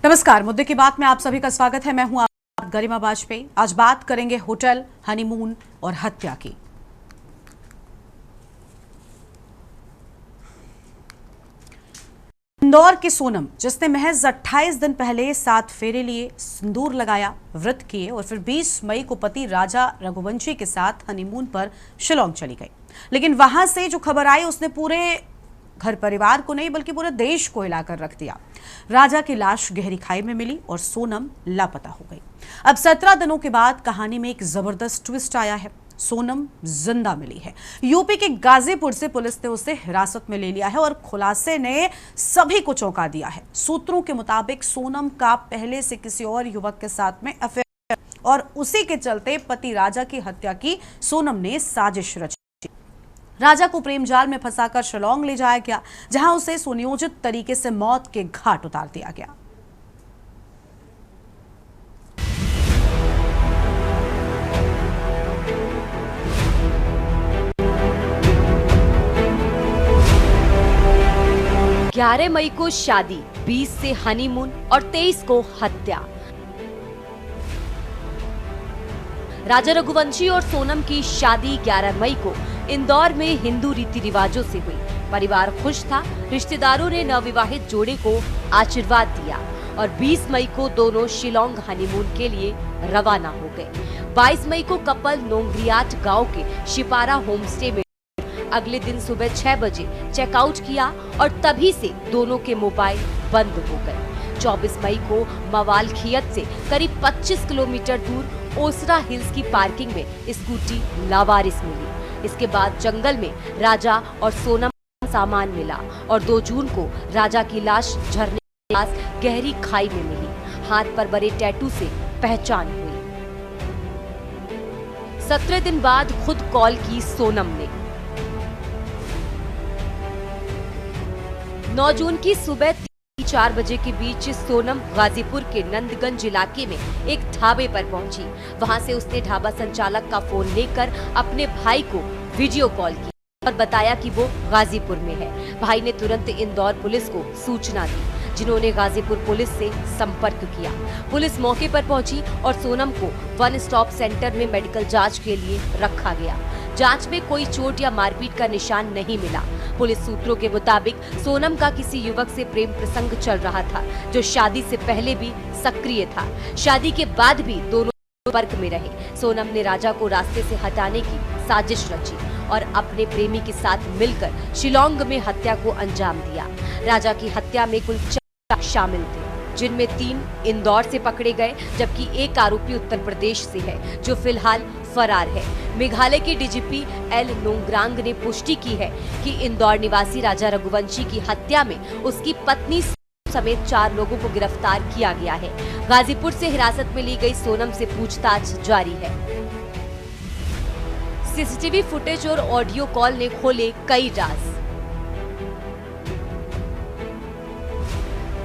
नमस्कार, मुद्दे की बात में आप सभी का स्वागत है। मैं हूं आप गरिमा वाजपेयी। आज बात करेंगे होटल, हनीमून और हत्या की। इंदौर की सोनम, जिसने महज 28 दिन पहले 7 फेरे लिए, सिंदूर लगाया, व्रत किए और फिर 20 मई को पति राजा रघुवंशी के साथ हनीमून पर शिलांग चली गई। लेकिन वहां से जो खबर आई उसने पूरे घर परिवार को नहीं बल्कि पूरे देश को हिलाकर रख दिया। राजा की लाश गहरी खाई में मिली और सोनम लापता हो गई। अब 17 दिनों के बाद कहानी में एक जबरदस्त ट्विस्ट आया है। सोनम जिंदा मिली है। यूपी के गाजीपुर से पुलिस ने उसे हिरासत में ले लिया है और खुलासे ने सभी को चौंका दिया है। सूत्रों के मुताबिक सोनम का पहले से किसी और युवक के साथ में अफेयर और उसी के चलते पति राजा की हत्या की सोनम ने साजिश रची। राजा को प्रेम जाल में फंसाकर शिलांग ले जाया गया, जहां उसे सुनियोजित तरीके से मौत के घाट उतार दिया गया। ग्यारह मई को शादी, 20 से हनीमून और 23 को हत्या। राजा रघुवंशी और सोनम की शादी 11 मई को इंदौर में हिंदू रीति रिवाजों से हुई। परिवार खुश था। रिश्तेदारों ने नवविवाहित जोड़े को आशीर्वाद दिया और 20 मई को दोनों शिलांग हनीमून के लिए रवाना हो गए। 22 मई को कपल नोंगरियाट गांव के शिपारा होमस्टे में अगले दिन सुबह 6 बजे चेकआउट किया और तभी से दोनों के मोबाइल बंद हो गए। 24 मई को मवालखियत से करीब 25 किलोमीटर दूर ओसरा हिल्स की पार्किंग में स्कूटी लावारिस मिली। इसके बाद जंगल में राजा और सोनम का सामान मिला और 2 जून को राजा की लाश झरने के पास गहरी खाई में मिली। हाथ पर बड़े टैटू से पहचान हुई। 17 दिन बाद खुद कॉल की सोनम ने। 9 जून की सुबह 4 बजे के बीच सोनम गाजीपुर के नंदगंज इलाके में एक ढाबे पर पहुंची। वहां से उसने ढाबा संचालक का फोन लेकर अपने भाई को वीडियो कॉल की और बताया कि वो गाजीपुर में है। भाई ने तुरंत इंदौर पुलिस को सूचना दी, जिन्होंने गाजीपुर पुलिस से संपर्क किया। पुलिस मौके पर पहुंची और सोनम को वन स्टॉप सेंटर में मेडिकल जांच के लिए रखा गया। जांच में कोई चोट या मारपीट का निशान नहीं मिला। पुलिस सूत्रों के मुताबिक सोनम का किसी युवक से प्रेम प्रसंग चल रहा था, जो शादी से पहले भी सक्रिय था। शादी के बाद भी दोनों संपर्क में रहे। सोनम ने राजा को रास्ते से हटाने की साजिश रची और अपने प्रेमी के साथ मिलकर शिलांग में हत्या को अंजाम दिया। राजा की हत्या में कुल 4 शामिल थे, जिनमें 3 इंदौर से पकड़े गए, जबकि एक आरोपी उत्तर प्रदेश से है, जो फिलहाल फरार है। मेघालय के डीजीपी एल नोंगरांग ने पुष्टि की है कि इंदौर निवासी राजा रघुवंशी की हत्या में उसकी पत्नी समेत 4 लोगों को गिरफ्तार किया गया है। गाजीपुर से हिरासत में ली गई सोनम से पूछताछ जारी है। सीसीटीवी फुटेज और ऑडियो कॉल ने खोले कई राज।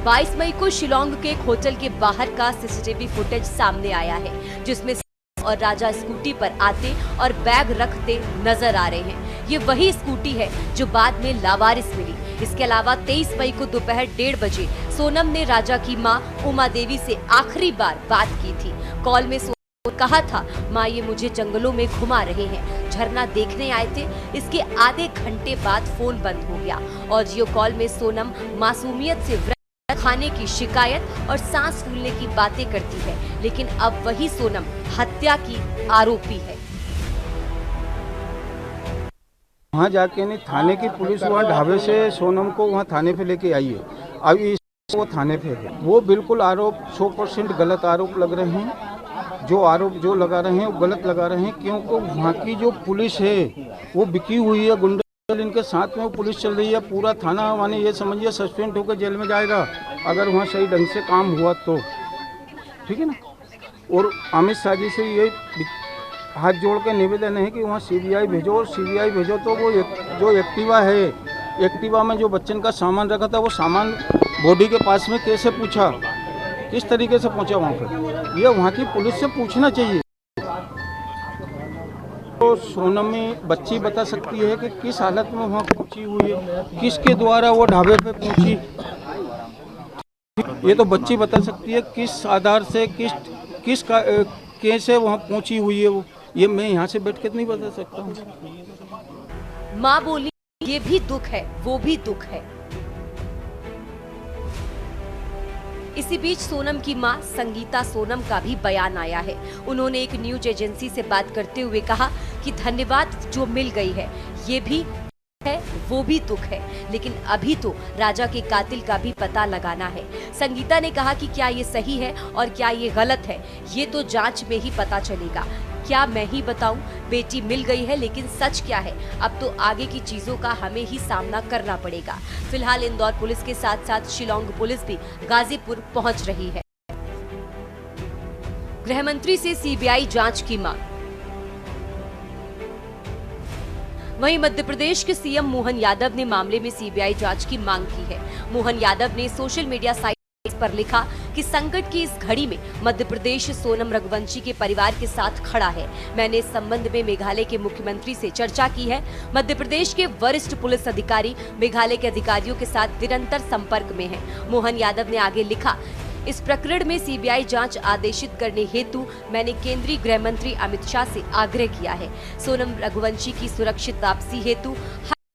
22 मई को शिलांग के एक होटल के बाहर का सीसीटीवी फुटेज सामने आया है, जिसमें और राजा स्कूटी पर आते और बैग रखते नजर आ रहे हैं। ये वही स्कूटी है जो बाद में लावारिस मिली। इसके अलावा 23 मई को दोपहर 1:30 बजे सोनम ने राजा की मां उमा देवी से आखिरी बार बात की थी। कॉल में सोनम ने कहा था, मां ये मुझे जंगलों में घुमा रहे हैं, झरना देखने आए थे। इसके आधे घंटे बाद फोन बंद हो गया। ऑडियो कॉल में सोनम मासूमियत से खाने की शिकायत और सांस फूलने की बातें करती है, लेकिन अब वही सोनम हत्या की आरोपी है। वहाँ जाके नहीं, थाने की पुलिस वहाँ ढाबे से सोनम को वहाँ थाने पे लेके आई है। अब वो थाने पे है। वो बिल्कुल आरोप 100% गलत आरोप लग रहे हैं। जो आरोप जो लगा रहे हैं वो गलत लगा रहे हैं, क्योंकि वहाँ की जो पुलिस है वो बिकी हुई है। गुंडा इनके साथ में वो पुलिस चल रही है। पूरा थाना माने ये समझिए सस्पेंड होकर जेल में जाएगा, अगर वहाँ सही ढंग से काम हुआ तो, ठीक है ना। और अमित शाह जी से ये हाथ जोड़ के निवेदन है कि वहाँ सीबीआई भेजो, और सीबीआई भेजो तो वो जो एक्टिवा है, एक्टिवा में जो बच्चन का सामान रखा था, वो सामान बॉडी के पास में कैसे पूछा, किस तरीके से पहुँचा वहाँ पर, ये वहाँ की पुलिस से पूछना चाहिए। तो सोनम में बच्ची बता सकती है कि किस हालत में वहाँ पहुँची हुई है, किसके द्वारा वो ढाबे पे पहुँची। ये तो बच्ची बता सकती है किस आधार से किस कैसे वहाँ पहुँची हुई है वो, ये मैं यहाँ से बैठ के नहीं बता सकता हूँ। माँ बोली ये भी दुख है, वो भी दुख है। इसी बीच सोनम की मां संगीता सोनम का भी बयान आया है। उन्होंने एक न्यूज एजेंसी से बात करते हुए कहा कि धन्यवाद जो मिल गई है, ये भी है वो भी दुख है, लेकिन अभी तो राजा के कातिल का भी पता लगाना है। संगीता ने कहा कि क्या ये सही है और क्या ये गलत है, ये तो जांच में ही पता चलेगा। क्या मैं ही बताऊं, बेटी मिल गई है, लेकिन सच क्या है अब तो आगे की चीजों का हमें ही सामना करना पड़ेगा। फिलहाल इंदौर पुलिस के साथ साथ शिलांग पुलिस भी गाजीपुर पहुंच रही है। गृह मंत्री से सीबीआई जांच की मांग। वहीं मध्य प्रदेश के सीएम मोहन यादव ने मामले में सीबीआई जांच की मांग की है। मोहन यादव ने सोशल मीडिया साइट पर लिखा कि संकट की इस घड़ी में मध्य प्रदेश सोनम रघुवंशी के परिवार के साथ खड़ा है। मैंने इस संबंध में मेघालय के मुख्यमंत्री से चर्चा की है। मध्य प्रदेश के वरिष्ठ पुलिस अधिकारी मेघालय के अधिकारियों के साथ निरंतर संपर्क में हैं। मोहन यादव ने आगे लिखा, इस प्रकरण में सीबीआई जांच आदेशित करने हेतु मैंने केंद्रीय गृह मंत्री अमित शाह से आग्रह किया है। सोनम रघुवंशी की सुरक्षित वापसी हेतु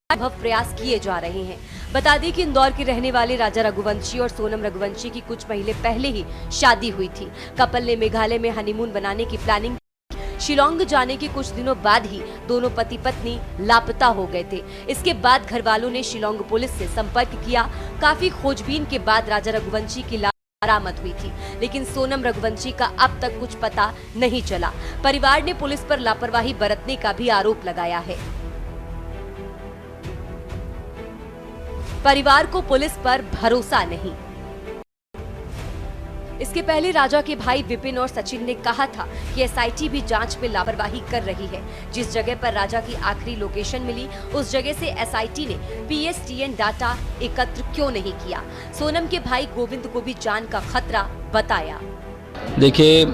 संभव प्रयास किए जा रहे हैं। बता दें कि इंदौर के रहने वाले राजा रघुवंशी और सोनम रघुवंशी की कुछ महीने पहले ही शादी हुई थी। कपल ने मेघालय में हनीमून बनाने की प्लानिंग की। शिलांग जाने के कुछ दिनों बाद ही दोनों पति पत्नी लापता हो गए थे। इसके बाद घर वालों ने शिलांग पुलिस से संपर्क किया। काफी खोजबीन के बाद राजा रघुवंशी की लाश बरामद हुई थी, लेकिन सोनम रघुवंशी का अब तक कुछ पता नहीं चला। परिवार ने पुलिस पर लापरवाही बरतने का भी आरोप लगाया है। परिवार को पुलिस पर भरोसा नहीं। इसके पहले राजा के भाई विपिन और सचिन ने कहा था कि एसआईटी भी जांच में लापरवाही कर रही है। जिस जगह पर राजा की आखिरी लोकेशन मिली, उस जगह से एसआईटी ने पीएसटीएन डाटा एकत्र क्यों नहीं किया। सोनम के भाई गोविंद को भी जान का खतरा बताया। देखिए,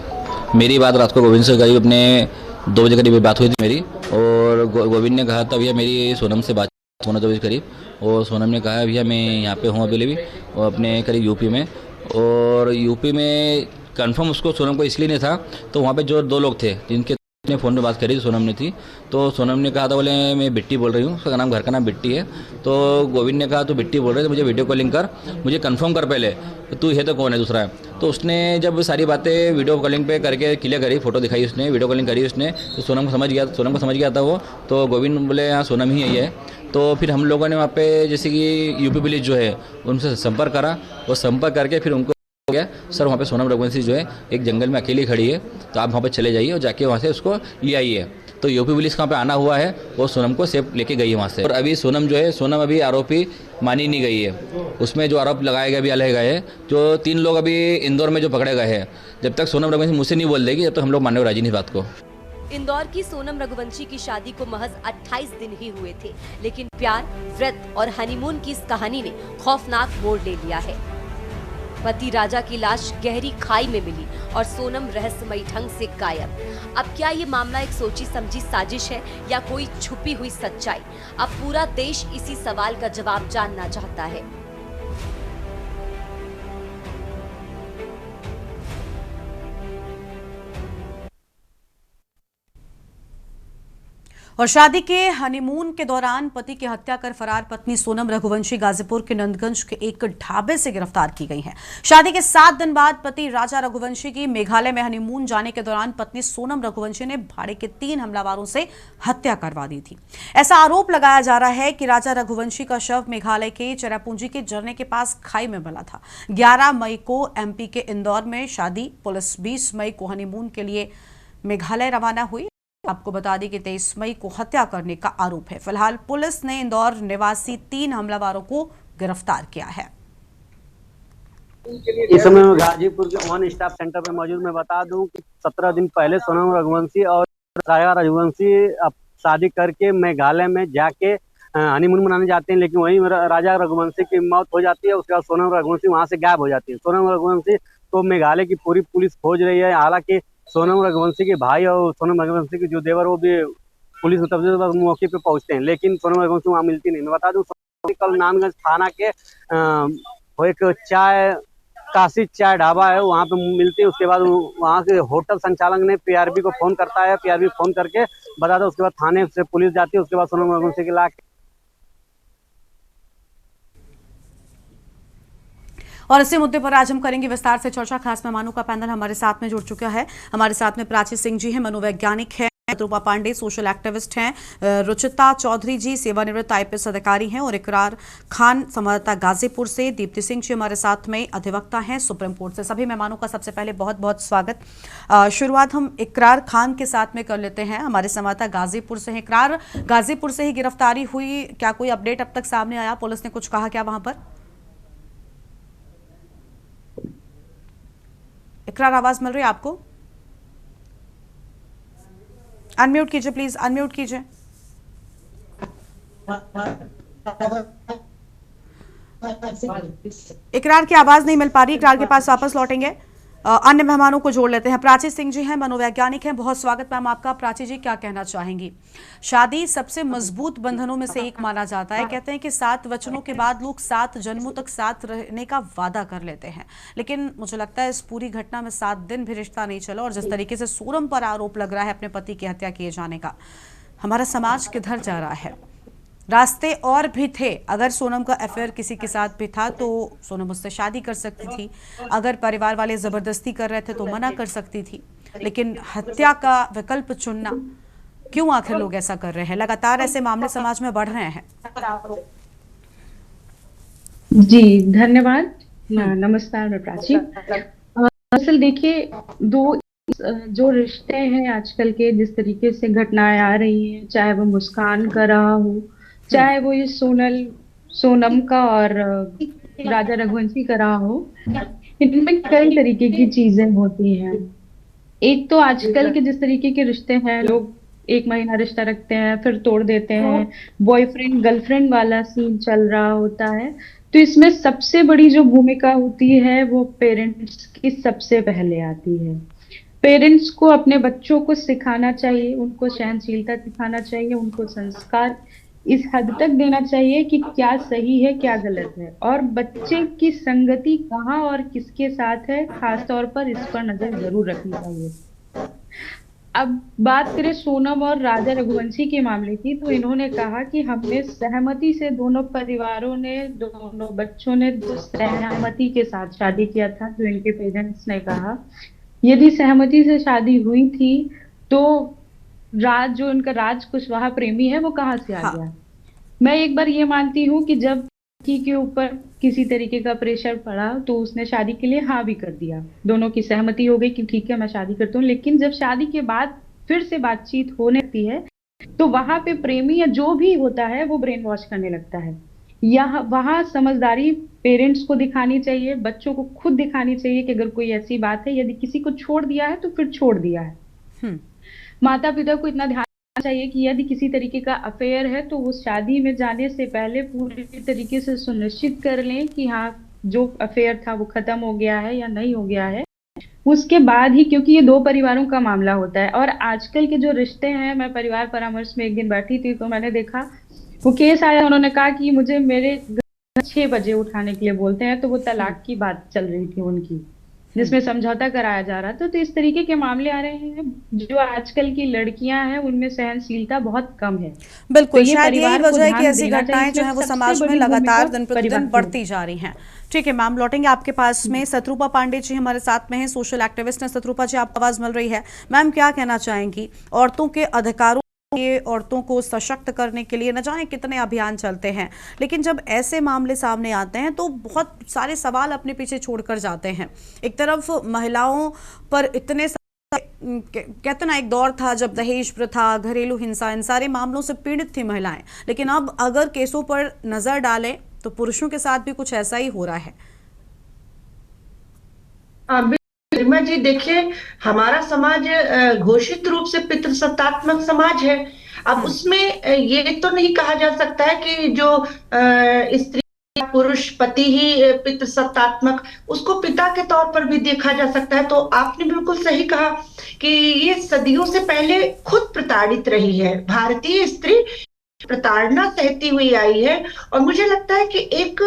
मेरी बात रात को गोविंद से करीब अपने 2 बजे करीब बात हुई थी मेरी, और गोविंद ने कहा था भैया मेरी सोनम से बात 2 बजे करीब, और सोनम ने कहा भैया मैं यहाँ पे हूँ अभी भी, और अपने करीब यूपी में। और यूपी में कंफर्म उसको सोनम को इसलिए नहीं था, तो वहाँ पे जो 2 लोग थे जिनके ने फ़ोन पे बात करी सोनम ने थी, तो सोनम ने कहा था बोले मैं बिट्टी बोल रही हूँ, उसका नाम घर का नाम बिट्टी है। तो गोविंद ने कहा तो बिट्टी बोल रहे थे, मुझे वीडियो कॉलिंग कर, मुझे कंफर्म कर पहले तू है तो कौन है दूसरा है। तो उसने जब सारी बातें वीडियो कॉलिंग पे करके क्लियर करी, फोटो दिखाई उसने, वीडियो कॉलिंग करी उसने, तो सोनम को समझ गया था वो। तो गोविंद बोले हाँ सोनम ही है। तो फिर हम लोगों ने वहाँ पे जैसे कि यूपी पुलिस जो है उनसे संपर्क करा, और संपर्क करके फिर उनको गया सर वहाँ पे सोनम रघुवंशी जो है एक जंगल में अकेली खड़ी है, तो आप वहाँ पे चले जाइए और जाके वहाँ से उसको ले आइए। तो यूपी पुलिस वहाँ पे आना हुआ है, वो सोनम को सेफ लेके गई है वहाँ से। और अभी सोनम जो है, सोनम अभी आरोपी मानी नहीं गई है। उसमें जो आरोप लगाए गए अभी अलग गए हैं, जो 3 लोग अभी इंदौर में जो पकड़े गए हैं, जब तक सोनम रघुवंशी मुझसे नहीं बोल देगी तब तक हम लोग मानने को राजी नहीं बात को। इंदौर की सोनम रघुवंशी की शादी को महज 28 दिन ही हुए थे, लेकिन प्यार, व्रत और हनीमून की इस कहानी ने खौफनाक मोड़ ले लिया है। पति राजा की लाश गहरी खाई में मिली और सोनम रहस्यमयी ढंग से गायब। अब क्या ये मामला एक सोची समझी साजिश है या कोई छुपी हुई सच्चाई? अब पूरा देश इसी सवाल का जवाब जानना चाहता है। और शादी के हनीमून के दौरान पति की हत्या कर फरार पत्नी सोनम रघुवंशी गाजीपुर के नंदगंज के एक ढाबे से गिरफ्तार की गई है। शादी के 7 दिन बाद पति राजा रघुवंशी की मेघालय में हनीमून जाने के दौरान पत्नी सोनम रघुवंशी ने भाड़े के 3 हमलावरों से हत्या करवा दी थी। ऐसा आरोप लगाया जा रहा है कि राजा रघुवंशी का शव मेघालय के चेरापूंजी के झरने के पास खाई में मिला था। 11 मई को एमपी के इंदौर में शादी, पुलिस 20 मई को हनीमून के लिए मेघालय रवाना हुई। आपको बता दें कि 23 मई को हत्या करने का आरोप है। फिलहाल पुलिस ने इंदौर निवासी 3 हमलावरों को गिरफ्तार किया है। इस समय मैं गाजीपुर के वन स्टॉप सेंटर पर मौजूद। मैं बता दूं कि 17 दिन पहले सोनम रघुवंशी और राजा रघुवंशी शादी करके मेघालय में जाके हनीमून मनाने जाते हैं, लेकिन वहीं राजा रघुवंशी की मौत हो जाती है। उसके बाद सोनम रघुवंशी वहां से गायब हो जाती है। सोनम रघुवंशी को मेघालय की पूरी पुलिस खोज रही है। हालांकि सोनम रघुवंशी के भाई और सोनम रघुवंशी के जो देवर वो भी पुलिस मौके पे पहुंचते हैं, लेकिन सोनम रघुवंशी वहाँ मिलती नहीं। मैं बता दूं कल नानगंज थाना के एक चाय काशी चाय ढाबा है, वहाँ पे मिलती है। उसके बाद वहाँ के होटल संचालक ने पीआरबी को फोन करता है, पीआरबी फोन करके बताता है। उसके बाद थाने से पुलिस जाती है। उसके बाद सोनम रघुवंशी के लाके और इसी मुद्दे पर आज हम करेंगे विस्तार से चर्चा। खास मेहमानों का पैनल हमारे साथ में जुड़ चुका है। हमारे साथ में प्राची सिंह जी हैं, मनोवैज्ञानिक हैं, शत्रुपा पांडे सोशल एक्टिविस्ट हैं, रुचिता चौधरी जी सेवानिवृत्त आईपीएस अधिकारी हैं और इकरार खान संवाददाता गाजीपुर से, दीप्ति सिंह जी हमारे साथ में अधिवक्ता हैं सुप्रीम कोर्ट से। सभी मेहमानों का सबसे पहले बहुत बहुत स्वागत। शुरुआत हम इकरार खान के साथ में कर लेते हैं, हमारे संवाददाता गाजीपुर से हैं। इकरार, गाजीपुर से ही गिरफ्तारी हुई, क्या कोई अपडेट अब तक सामने आया? पुलिस ने कुछ कहा क्या वहां पर? इकरार, आवाज मिल रही है आपको? अनम्यूट कीजिए प्लीज, अनम्यूट कीजिए। इकरार की आवाज नहीं मिल पा रही, इकरार के पास वापस लौटेंगे। अन्य मेहमानों को जोड़ लेते हैं। प्राची सिंह जी हैं, मनोवैज्ञानिक हैं, बहुत स्वागत मैम आपका। प्राची जी, क्या कहना चाहेंगी? शादी सबसे मजबूत बंधनों में से एक माना जाता है। कहते हैं कि 7 वचनों के बाद लोग 7 जन्मों तक साथ रहने का वादा कर लेते हैं, लेकिन मुझे लगता है इस पूरी घटना में 7 दिन भी रिश्ता नहीं चला। और जिस तरीके से सोनम पर आरोप लग रहा है अपने पति की हत्या किए जाने का, हमारा समाज किधर जा रहा है? रास्ते और भी थे। अगर सोनम का अफेयर किसी के साथ भी था तो सोनम उससे शादी कर सकती थी। अगर परिवार वाले जबरदस्ती कर रहे थे तो मना कर सकती थी, लेकिन हत्या का विकल्प चुनना क्यों आखिर लोग ऐसा कर रहे हैं? लगातार ऐसे मामले समाज में बढ़ रहे हैं। जी धन्यवाद। नमस्कार, मैं प्राची। असल देखिए, दो जो रिश्ते हैं आजकल के, जिस तरीके से घटनाएं आ रही हैं, चाहे वो मुस्कान का रहा हो, चाहे वो ये सोनम का और राजा रघुवंशी का रहा हो, इनमें कई तरीके की चीजें होती हैं। एक तो आजकल के जिस तरीके के रिश्ते हैं, लोग 1 महीना रिश्ता रखते हैं फिर तोड़ देते हैं, बॉयफ्रेंड गर्लफ्रेंड वाला सीन चल रहा होता है। तो इसमें सबसे बड़ी जो भूमिका होती है वो पेरेंट्स की सबसे पहले आती है। पेरेंट्स को अपने बच्चों को सिखाना चाहिए, उनको सहनशीलता सिखाना चाहिए, उनको संस्कार इस हद तक देना चाहिए कि क्या सही है क्या गलत है, और बच्चे की संगति कहाँ और किसके साथ है, खास तौर पर इस पर नजर जरूर रखनी चाहिए। अब बात करें सोनम और राजा रघुवंशी के मामले की, तो इन्होंने कहा कि हमने सहमति से, दोनों परिवारों ने, दोनों बच्चों ने सहमति के साथ शादी किया था। जो इनके पेरेंट्स ने कहा, यदि सहमति से शादी हुई थी तो जो इनका राज कुशवाहा प्रेमी है वो कहाँ से आ गया? मैं एक बार ये मानती हूँ कि जब के ऊपर किसी तरीके का प्रेशर पड़ा तो उसने शादी के लिए हाँ भी कर दिया, दोनों की सहमति हो गई कि ठीक है मैं शादी करता हूँ। लेकिन जब शादी के बाद फिर से बातचीत होने लगती है तो वहां पे प्रेमी या जो भी होता है वो ब्रेन वॉश करने लगता है। वहां समझदारी पेरेंट्स को दिखानी चाहिए, बच्चों को खुद दिखानी चाहिए कि अगर कोई ऐसी बात है, यदि किसी को छोड़ दिया है तो फिर छोड़ दिया है। माता पिता को इतना ध्यान रखना चाहिए कि यदि किसी तरीके का अफेयर है तो उस शादी में जाने से पहले पूरी तरीके से सुनिश्चित कर लें कि हाँ, जो अफेयर था वो खत्म हो गया है या नहीं हो गया है। उसके बाद ही, क्योंकि ये 2 परिवारों का मामला होता है और आजकल के जो रिश्ते हैं, मैं परिवार परामर्श में एक दिन बैठी थी तो मैंने देखा वो केस आया, उन्होंने कहा कि मुझे मेरे 6 बजे उठाने के लिए बोलते हैं, तो वो तलाक की बात चल रही थी उनकी, जिसमें समझौता कराया जा रहा था। तो इस तरीके के मामले आ रहे हैं। जो आजकल की लड़कियां हैं उनमें सहनशीलता बहुत कम है। बिल्कुल, शायद यही वजह है कि ऐसी घटनाएं जो है वो समाज में लगातार दिन प्रतिदिन बढ़ती जा रही हैं। ठीक है मैम, लौटेंगे आपके पास में। शत्रुपा पांडे जी हमारे साथ में हैं, सोशल एक्टिविस्ट हैं। शत्रुपा जी, आपकी आवाज मिल रही है। मैम, क्या कहना चाहेंगी? औरतों के अधिकारों, औरतों को सशक्त करने के लिए न जाने कितने अभियान चलते हैं, लेकिन जब ऐसे मामले सामने आते हैं तो बहुत सारे सवाल अपने पीछे छोड़कर जाते हैं। एक तरफ महिलाओं पर इतने, कहते ना, एक दौर था जब दहेज प्रथा, घरेलू हिंसा, इन सारे मामलों से पीड़ित थी महिलाएं, लेकिन अब अगर केसों पर नजर डालें तो पुरुषों के साथ भी कुछ ऐसा ही हो रहा है। गरिमा जी, देखिए, हमारा समाज घोषित रूप से पितृसत्तात्मक समाज है। अब उसमें ये तो नहीं कहा जा सकता है कि जो स्त्री पुरुष पति ही पितृसत्तात्मक, उसको पिता के तौर पर भी देखा जा सकता है। तो आपने बिल्कुल सही कहा कि ये सदियों से पहले खुद प्रताड़ित रही है। भारतीय स्त्री प्रताड़ना सहती हुई आई है। और मुझे लगता है कि एक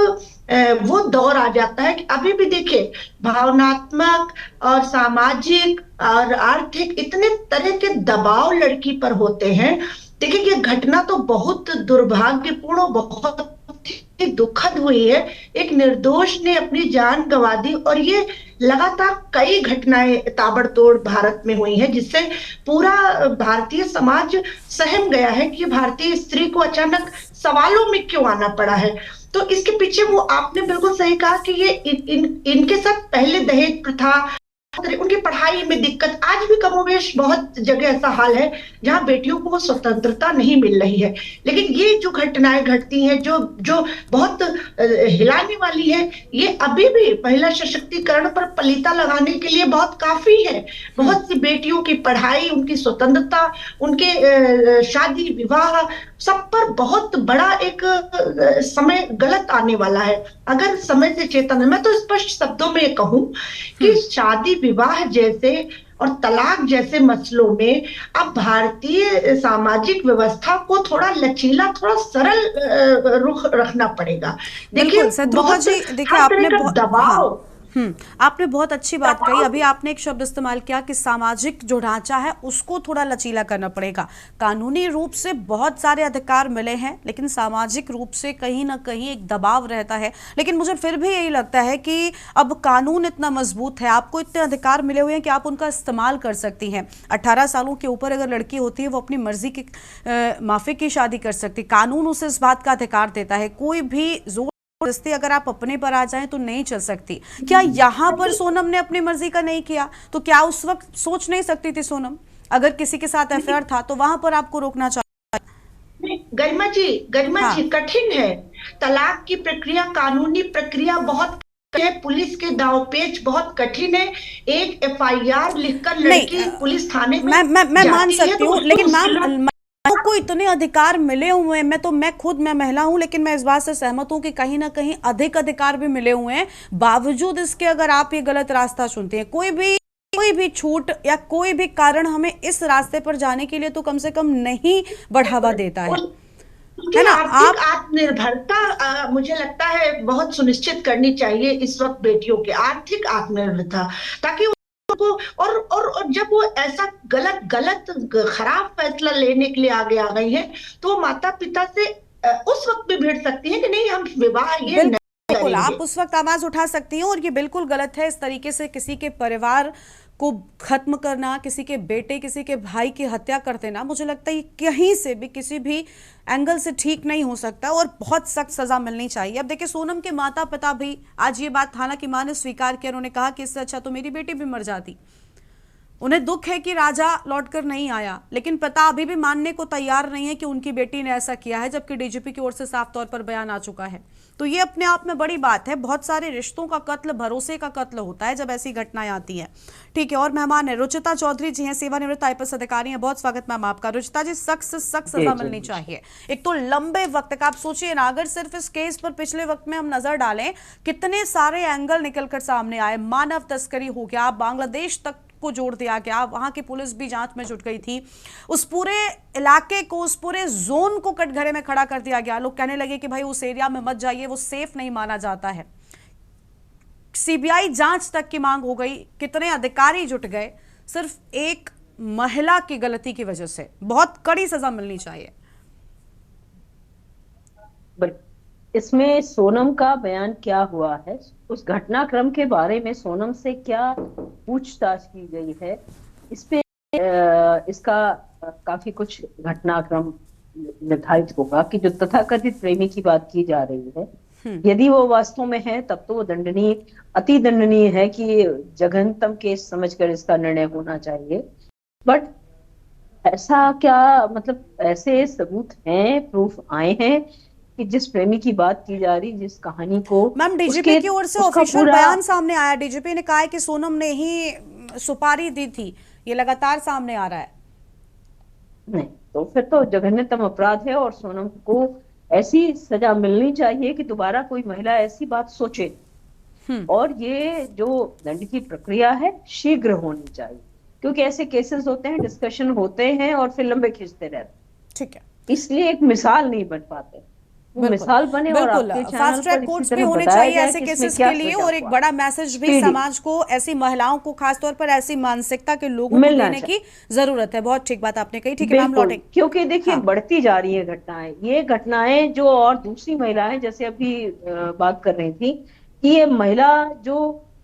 वो दौर आ जाता है कि अभी भी देखिए भावनात्मक और सामाजिक और आर्थिक इतने तरह के दबाव लड़की पर होते हैं। देखिए ये घटना तो बहुत दुर्भाग्यपूर्ण और बहुत ही दुखद हुई है। एक निर्दोष ने अपनी जान गंवा दी और ये लगातार कई घटनाएं ताबड़तोड़ भारत में हुई हैं, जिससे पूरा भारतीय समाज सहम गया है कि भारतीय स्त्री को अचानक सवालों में क्यों आना पड़ा है। तो इसके पीछे वो आपने बिल्कुल सही कहा कि ये इनके साथ पहले दहेज प्रथा, उनकी पढ़ाई में दिक्कत, आज भी कमोबेश बहुत जगह ऐसा हाल है जहां बेटियों को वो स्वतंत्रता नहीं मिल रही है। लेकिन ये जो घटनाएं घटती हैं जो जो बहुत हिलाने वाली है, ये अभी भी महिला सशक्तिकरण पर पलीता लगाने के लिए बहुत काफी है। बहुत सी बेटियों की पढ़ाई, उनकी स्वतंत्रता, उनके शादी विवाह, सब पर बहुत बड़ा एक समय गलत आने वाला है अगर समय से चेतन। मैं तो स्पष्ट शब्दों में कहूं कि शादी विवाह जैसे और तलाक जैसे मसलों में अब भारतीय सामाजिक व्यवस्था को थोड़ा लचीला, थोड़ा सरल रुख रखना पड़ेगा। देखिए देखिए आपने दबाव आपने बहुत अच्छी बात कही। अभी आपने एक शब्द इस्तेमाल किया कि सामाजिक जो ढांचा है उसको थोड़ा लचीला करना पड़ेगा। कानूनी रूप से बहुत सारे अधिकार मिले हैं, लेकिन सामाजिक रूप से कहीं ना कहीं एक दबाव रहता है। लेकिन मुझे फिर भी यही लगता है कि अब कानून इतना मजबूत है, आपको इतने अधिकार मिले हुए हैं कि आप उनका इस्तेमाल कर सकती हैं। 18 सालों के ऊपर अगर लड़की होती है वो अपनी मर्जी की माफिक की शादी कर सकती, कानून उसे इस बात का अधिकार देता है। कोई भी जोर अगर आप अपने पर आ जाएं तो नहीं चल सकती। क्या यहाँ पर सोनम ने अपनी मर्जी का नहीं किया तो क्या उस वक्त सोच नहीं सकती थी सोनम? अगर किसी के साथ अफेयर था तो वहां पर आपको रोकना चाहिए। गरिमा जी कठिन है। तलाक की प्रक्रिया, कानूनी प्रक्रिया बहुत है, पुलिस के दांवपेच बहुत कठिन है। एक FIR लिखकर लड़की पुलिस थाने में मैं मान सकती हूँ, लेकिन मैम को इतने अधिकार मिले हुए हैं। मैं महिला हूं, लेकिन मैं इस बात से सहमत हूं कि कहीं ना कहीं अधिक अधिकार भी मिले हुए हैं। बावजूद इसके अगर आप ये गलत रास्ता चुनते हैं, कोई भी छूट या कोई भी कारण हमें इस रास्ते पर जाने के लिए तो कम से कम नहीं बढ़ावा देता है ना। आप आत्मनिर्भरता मुझे लगता है बहुत सुनिश्चित करनी चाहिए इस वक्त बेटियों के आर्थिक आत्मनिर्भरता, ताकि और जब वो ऐसा गलत खराब फैसला लेने के लिए आगे आ गई है तो वो माता पिता से उस वक्त भी भिड़ सकती है कि नहीं हम विवाह ये नहीं बिल्कुल आप उस वक्त आवाज उठा सकती हैं। और ये बिल्कुल गलत है इस तरीके से किसी के परिवार को खत्म करना, किसी के बेटे, किसी के भाई की हत्या कर देना। मुझे लगता है कहीं से भी किसी भी एंगल से ठीक नहीं हो सकता और बहुत सख्त सजा मिलनी चाहिए। अब देखिए सोनम के माता पिता भी आज ये बात, हालांकि मां ने स्वीकार किया, उन्होंने कहा कि इससे अच्छा तो मेरी बेटी भी मर जाती। उन्हें दुख है कि राजा लौटकर नहीं आया, लेकिन पिता अभी भी मानने को तैयार नहीं है कि उनकी बेटी ने ऐसा किया है, जबकि डीजीपी की ओर से साफ तौर पर बयान आ चुका है। तो ये अपने आप में बड़ी बात है। बहुत सारे रिश्तों का कत्ल, भरोसे का कत्ल होता है जब ऐसी घटनाएं आती हैं। ठीक है, और मेहमान है रुचिता चौधरी जी हैं, सेवानिवृत्त IPS अधिकारी हैं। बहुत स्वागत मैम आपका। रुचिता जी, सख्त से सख्त सजा मिलनी चाहिए। एक तो लंबे वक्त तक आप सोचिए ना, अगर सिर्फ इस केस पर पिछले वक्त में हम नजर डालें, कितने सारे एंगल निकलकर सामने आए। मानव तस्करी हो गया, बांग्लादेश तक को जोड़ दिया गया, वहां की पुलिस भी जांच में जुट गई थी। उस पूरे इलाके को, उस पूरे जोन को कटघरे में खड़ा कर दिया गया। लोग कहने लगे कि भाई उस एरिया में मत जाइए, वो सेफ नहीं माना जाता है। CBI जांच तक की मांग हो गई, कितने अधिकारी जुट गए सिर्फ एक महिला की गलती की वजह से। बहुत कड़ी सजा मिलनी चाहिए। इसमें सोनम का बयान क्या हुआ है, उस घटनाक्रम के बारे में सोनम से क्या पूछताछ की गई है, इस पे इसका काफी कुछ घटनाक्रम निर्धारित होगा कि जो तथाकथित प्रेमी की बात की जा रही है, यदि वो वास्तव में है तब तो वो दंडनीय, अति दंडनीय है कि जघन्यतम केस समझकर इसका निर्णय होना चाहिए। बट ऐसा क्या, मतलब ऐसे सबूत हैं, प्रूफ आए हैं कि जिस प्रेमी की बात की जा रही, जिस कहानी को, मैम डीजीपी की ओर से ऑफिशियल बयान सामने आया। डीजीपी ने कहा है कि सोनम ने ही सुपारी दी थी, ये लगातार सामने आ रहा है। नहीं तो फिर तो जघन्यतम अपराध है और सोनम को ऐसी सजा मिलनी चाहिए कि दोबारा कोई महिला ऐसी बात सोचे। और ये जो दंड की प्रक्रिया है शीघ्र होनी चाहिए, क्योंकि ऐसे केसेस होते हैं, डिस्कशन होते हैं और फिर लंबे खींचते रहते हैं। ठीक है, इसलिए एक मिसाल नहीं बन पाते, वो बिल्कुल मिसाल बने और बिल्कुल आपके चैनल फास्ट ट्रैक पर कोर्ट्स इसी भी तरह होने बताया चाहिए जाए ऐसे कि इसमें केसेस क्या के लिए, सजा और एक हुआ बड़ा मैसेज भी पीड़ित समाज को, ऐसी महिलाओं को, खासतौर पर ऐसी मानसिकता के लोगों को मिलना देने चाहिए। की जरूरत है। बहुत ठीक बात आपने कही। ठीक है मैम, बिल्कुल, लौटेंगे। क्योंकि देखिए हाँ बढ़ती जा रही है घटनाएं, ये घटनाएं जो, और दूसरी महिलाएं जैसे अभी बात कर रही थी कि ये महिला जो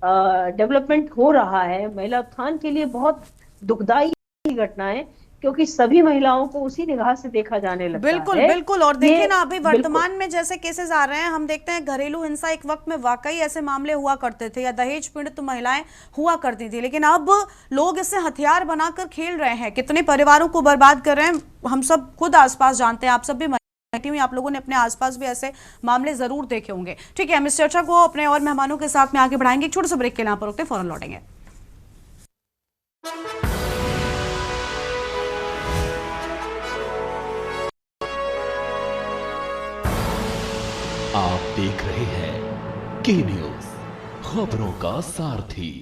डेवलपमेंट हो रहा है महिला उत्थान के लिए बहुत दुखदाई घटना है, क्योंकि सभी महिलाओं को उसी निगाह से देखा जाने लगता बिल्कुल है। बिल्कुल। और ये देखिए ना, अभी बिल्कुल वर्तमान में जैसे केसेस आ रहे हैं, हम देखते हैं घरेलू हिंसा एक वक्त में वाकई ऐसे मामले हुआ करते थे, या दहेज पीड़ित तो महिलाएं हुआ करती थी, लेकिन अब लोग इससे हथियार बनाकर खेल रहे हैं, कितने परिवारों को बर्बाद कर रहे हैं। हम सब खुद आसपास जानते हैं, आप सब भी, आप लोगों ने अपने आसपास भी ऐसे मामले जरूर देखे होंगे। ठीक है, हम इस चर्चा को अपने और मेहमानों के साथ में आगे बढ़ाएंगे। एक छोटे से ब्रेक के लिए यहाँ पर रुकते, फौरन लौटेंगे। आप देख रहे हैं के न्यूज, खबरों का सारथी।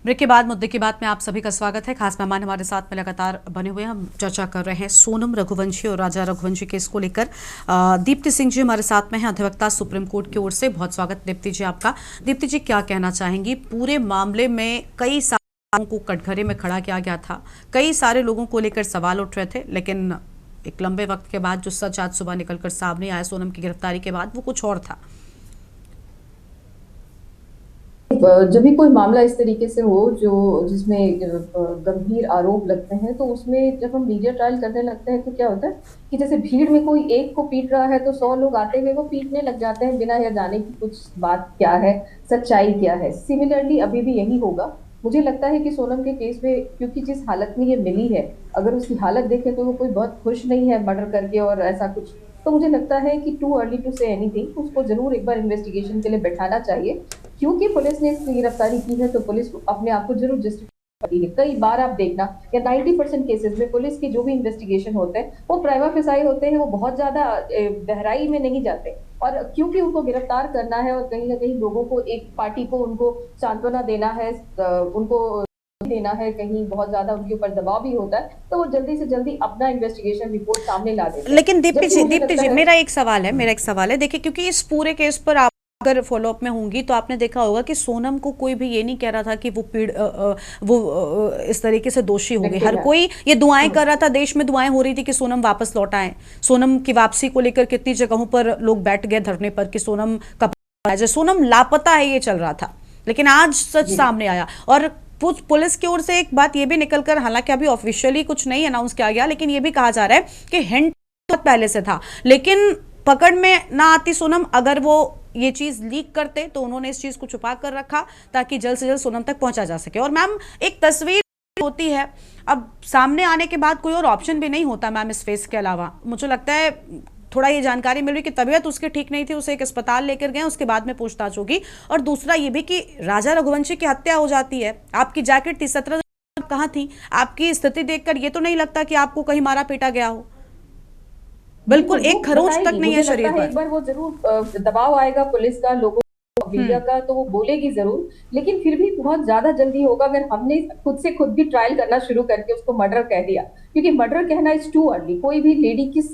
ब्रेक के बाद मुद्दे की बात में आप सभी का स्वागत है। खास मेहमान हमारे साथ में लगातार बने हुए हैं। हम चर्चा कर रहे हैं सोनम रघुवंशी और राजा रघुवंशी केस को लेकर। दीप्ति सिंह जी हमारे साथ में हैं, अधिवक्ता सुप्रीम कोर्ट की ओर से। बहुत स्वागत दीप्ति जी आपका। दीप्ति जी, क्या कहना चाहेंगी? पूरे मामले में कई सालों को कटघरे में खड़ा किया गया था, कई सारे लोगों को लेकर सवाल उठ रहे थे, लेकिन एक लंबे वक्त के बाद जो सच आज सुबह निकलकर सामने आया सोनम की गिरफ्तारी के बाद, वो कुछ और था। जब भी कोई मामला इस तरीके से हो जो जिसमें गंभीर आरोप लगते हैं, तो उसमें जब हम मीडिया ट्रायल करने लगते हैं तो क्या होता है कि जैसे भीड़ में कोई एक को पीट रहा है तो 100 लोग आते हुए वो पीटने लग जाते हैं बिना यह जाने की कुछ बात क्या है, सच्चाई क्या है। सिमिलरली अभी भी यही होगा। मुझे लगता है कि सोनम के केस में, क्योंकि जिस हालत में ये मिली है, अगर उसकी हालत देखें तो वो कोई बहुत खुश नहीं है मर्डर करके और ऐसा कुछ, तो मुझे लगता है कि too early to say anything. उसको जरूर एक बार इन्वेस्टिगेशन के लिए बैठाना चाहिए, क्योंकि पुलिस ने इसकी गिरफ्तारी की है तो पुलिस अपने आप को जरूर जस्टिफाई करती है। कई बार आप देखना या 90% केसेस में पुलिस की जो भी इन्वेस्टिगेशन होते हैं वो प्राइमा फेसाई होते हैं, वो बहुत ज्यादा गहराई में नहीं जाते, और क्योंकि उनको गिरफ्तार करना है और कहीं ना कहीं लोगों को, एक पार्टी को उनको सांत्वना देना है, उनको देना है, कहीं बहुत ज्यादा उनके ऊपर दबाव भी होता है, तो वो जल्दी से जल्दी अपना इन्वेस्टिगेशन रिपोर्ट सामने ला देते हैं। लेकिन दीप्ति जी मेरा एक सवाल है, देखिए, क्योंकि इस पूरे केस पर आप अगर फॉलोअप में होंगी तो आपने देखा होगा कि सोनम को कोई भी ये नहीं कह रहा था कि वो इस तरीके से दोषी हो गई। हर कोई ये दुआएं कर रहा था, देश में दुआएं हो रही थी कि सोनम वापस लौट आए। सोनम की वापसी को लेकर कितनी जगहों पर लोग बैठ गए धरने पर कि सोनम का, सोनम लापता है, ये चल रहा था। लेकिन आज सच सामने आया, और पुलिस की ओर से एक बात ये भी निकलकर, हालांकि अभी ऑफिशियली कुछ नहीं अनाउंस किया गया, लेकिन ये भी कहा जा रहा है कि हिंट पहले से था, लेकिन पकड़ में ना आती सोनम, अगर वो ये चीज लीक करते तो उन्होंने इस चीज को छुपा कर रखा ताकि जल्द से जल्द सोनम तक पहुंचा जा सके। और मैम, एक तस्वीर होती है, अब सामने आने के बाद कोई और ऑप्शन भी नहीं होता मैम इस फेस के अलावा। मुझे लगता है थोड़ा ये जानकारी मिल रही कि तबीयत उसकी ठीक नहीं थी, उसे एक अस्पताल लेकर गए, उसके बाद में पूछताछ होगी। और दूसरा ये भी कि राजा रघुवंशी की हत्या हो जाती है, आपकी जैकेट थी, 17 दिन कहाँ थी? आपकी स्थिति देखकर ये तो नहीं लगता कि आपको कहीं मारा पीटा गया हो। बिल्कुल एक खरोंच तक नहीं है शरीर पर। एक बार वो जरूर दबाव आएगा पुलिस का, लोगों मीडिया का, तो वो बोलेगी जरूर, लेकिन फिर भी बहुत ज्यादा जल्दी होगा अगर हमने खुद से खुद भी ट्रायल करना शुरू करके उसको मर्डर कह दिया, क्योंकि मर्डर कहना इज टू अर्ली। कोई भी लेडी किस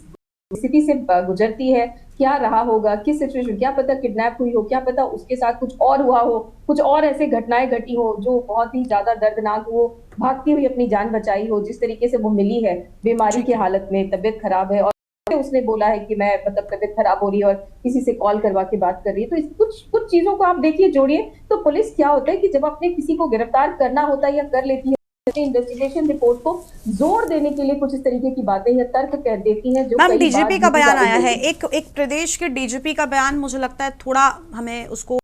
स्थिति से गुजरती है, क्या रहा होगा, किस सिचुएशन, क्या पता किडनैप हुई हो, क्या पता उसके साथ कुछ और हुआ हो, कुछ और ऐसे घटनाएं घटी हो जो बहुत ही ज्यादा दर्दनाक हो, भागती हुई अपनी जान बचाई हो, जिस तरीके से वो मिली है बीमारी की हालत में, तबियत खराब है, और उसने बोला है कि मैं मतलब तबियत खराब हो रही है और किसी से कॉल करवा के बात कर रही है। तो इस कुछ चीजों को आप देखिए, जोड़िए, तो पुलिस क्या होता है कि जब अपने किसी को गिरफ्तार करना होता है या कर लेती है, इन्वेस्टिगेशन रिपोर्ट को जोर देने के लिए कुछ इस तरीके की बातें या तर्क कह देती हैं। जो मैम, डीजीपी का बयान आया है, एक प्रदेश के डीजीपी का बयान, मुझे लगता है थोड़ा हमें उसको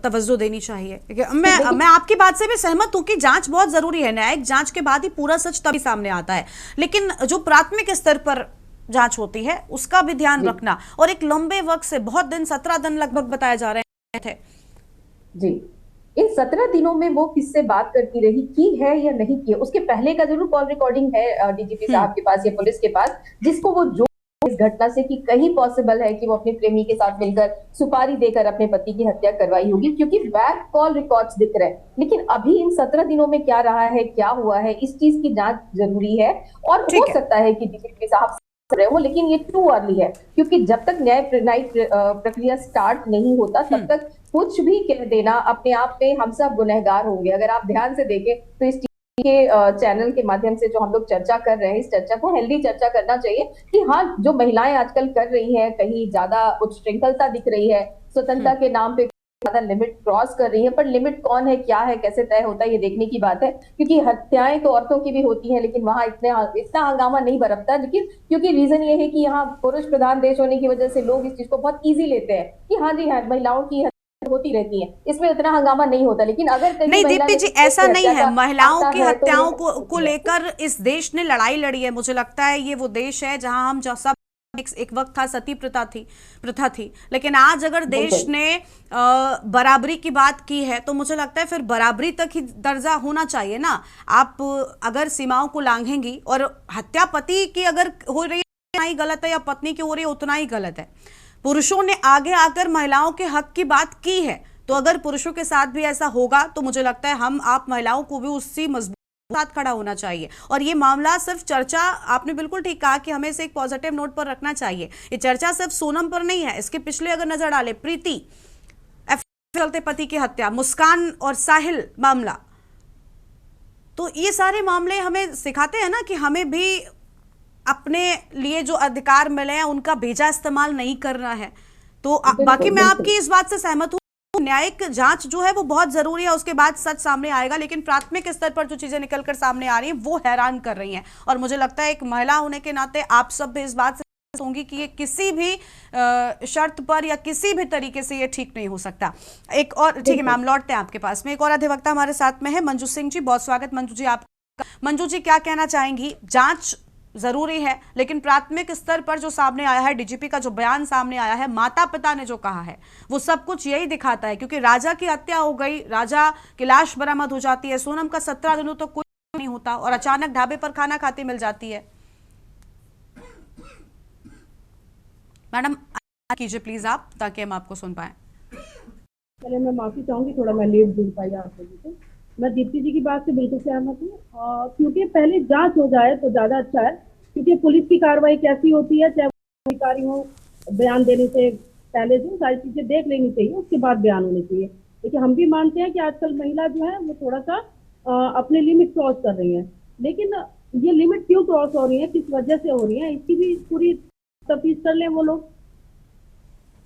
तवज्जो देनी चाहिए। मैं आपकी बात से भी सहमत हूं कि जांच बहुत जरूरी है, न्यायिक जांच के बाद ही पूरा सच तभी सामने आता है, लेकिन जो प्राथमिक स्तर पर जांच होती है उसका भी ध्यान रखना। और एक लंबे वक्त से, बहुत दिन, 17 दिन लगभग बताया जा रहे थे। जी इन 17 दिनों में वो किससे बात करती रही, की है या नहीं की है? उसके पहले का जरूर कॉल रिकॉर्डिंग है डीजीपी साहब के पास या पुलिस के पास, जिसको वो जो इस घटना से कि कहीं पॉसिबल है कि वो अपने प्रेमी के साथ मिलकर सुपारी देकर अपने पति की हत्या करवाई होगी, क्योंकि बैक कॉल रिकॉर्ड्स दिख रहे हैं। लेकिन अभी इन 17 दिनों में क्या रहा है, क्या हुआ है, इस चीज की जांच जरूरी है। और हो सकता है कि डीजीपी साहब रहे हो, लेकिन ये टू अर्ली है, क्योंकि जब तक न्यायिक प्रक्रिया स्टार्ट नहीं होता तब तक कुछ भी कह देना अपने आप में हम सब गुनहगार होंगे। अगर आप ध्यान से देखें तो इस के चैनल के माध्यम से जो हम लोग चर्चा कर रहे हैं, इस चर्चा को हेल्दी चर्चा करना चाहिए कि हाँ, जो महिलाएं आजकल कर रही हैं, कहीं ज्यादा उच्छृंखलता दिख रही है, स्वतंत्रता के नाम पे ज्यादा लिमिट क्रॉस कर रही है, पर लिमिट कौन है, क्या है, कैसे तय होता है, ये देखने की बात है। क्योंकि हत्याएं तो औरतों की भी होती हैं, लेकिन वहां इतना हंगामा नहीं बरतता। लेकिन क्योंकि रीजन ये है कि यहाँ पुरुष प्रधान देश होने की वजह से लोग इस चीज को बहुत ईजी लेते हैं कि हाँ जी हाँ, महिलाओं की होती रहती है, इसमें उतना हंगामा नहीं होता। लेकिन अगर नहीं दीप्ति जी, ऐसा नहीं है। महिलाओं की हत्याओं को लेकर इस देश ने लड़ाई लड़ी है। मुझे लगता है ये वो देश है जहां हम सब एक वक्त था सती प्रथा थी, लेकिन आज अगर देश ने बराबरी की बात की है तो मुझे लगता है फिर बराबरी तक ही दर्जा होना चाहिए ना। आप अगर सीमाओं को लांघेंगी, और हत्या पति की अगर हो रही है उतना ही गलत है, या पत्नी की हो रही है उतना ही गलत है। पुरुषों ने आगे आकर महिलाओं के हक की बात की है, तो अगर पुरुषों के साथ भी ऐसा होगा तो मुझे लगता है हम आप महिलाओं को भी उसी मजबूत साथ खड़ा होना चाहिए। और ये मामला सिर्फ चर्चा, आपने बिल्कुल ठीक कहा कि हमें इसे एक पॉजिटिव नोट पर रखना चाहिए। ये चर्चा सिर्फ सोनम पर नहीं है, इसके पिछले अगर नजर डाले, प्रीति चलते पति की हत्या, मुस्कान और साहिल मामला, तो ये सारे मामले हमें सिखाते हैं ना कि हमें भी अपने लिए जो अधिकार मिले हैं उनका बेजा इस्तेमाल नहीं करना है। तो बाकी मैं आपकी इस बात से सहमत हूँ, न्यायिक जांच जो है वो बहुत जरूरी है, उसके बाद सच सामने आएगा। लेकिन प्राथमिक स्तर पर जो चीजें निकलकर सामने आ रही हैं वो हैरान कर रही हैं। और मुझे लगता है एक महिला होने के नाते आप सब भी इस बात से होंगी कि ये किसी भी शर्त पर या किसी भी तरीके से ये ठीक नहीं हो सकता। एक और, ठीक है मैम, लौटते हैं आपके पास में। एक और अधिवक्ता हमारे साथ में है, मंजू सिंह जी, बहुत स्वागत मंजू जी आपका। मंजू जी, क्या कहना चाहेंगी? जांच जरूरी है, लेकिन प्राथमिक स्तर पर जो सामने आया है, डीजीपी का जो बयान सामने आया है, माता पिता ने जो कहा है, वो सब कुछ यही दिखाता है। क्योंकि राजा की हत्या हो गई, राजा की लाश बरामद हो जाती है, सोनम का 17 दिनों तो कुछ नहीं होता, और अचानक ढाबे पर खाना खाते मिल जाती है। मैडम कीजिए प्लीज आप, ताकि हम आपको सुन पाए। पहले मैं माफी चाहूंगी, थोड़ा मैं लेट जुड़ पाई आप लोगों से। मैं दीप्ति जी की बात से बिल्कुल सहमत हूँ, क्योंकि पहले जांच हो जाए तो ज्यादा अच्छा है। क्योंकि पुलिस की कार्रवाई कैसी होती है, चाहे अधिकारी हो, बयान देने से पहले जो सारी चीजें देख लेनी चाहिए, उसके बाद बयान होने चाहिए। देखिए, हम भी मानते हैं कि आजकल महिला जो है वो थोड़ा सा अपने लिमिट क्रॉस कर रही है, लेकिन ये लिमिट क्यों क्रॉस हो रही है, किस वजह से हो रही है, इसकी भी पूरी तफ्तीश कर ले वो लोग।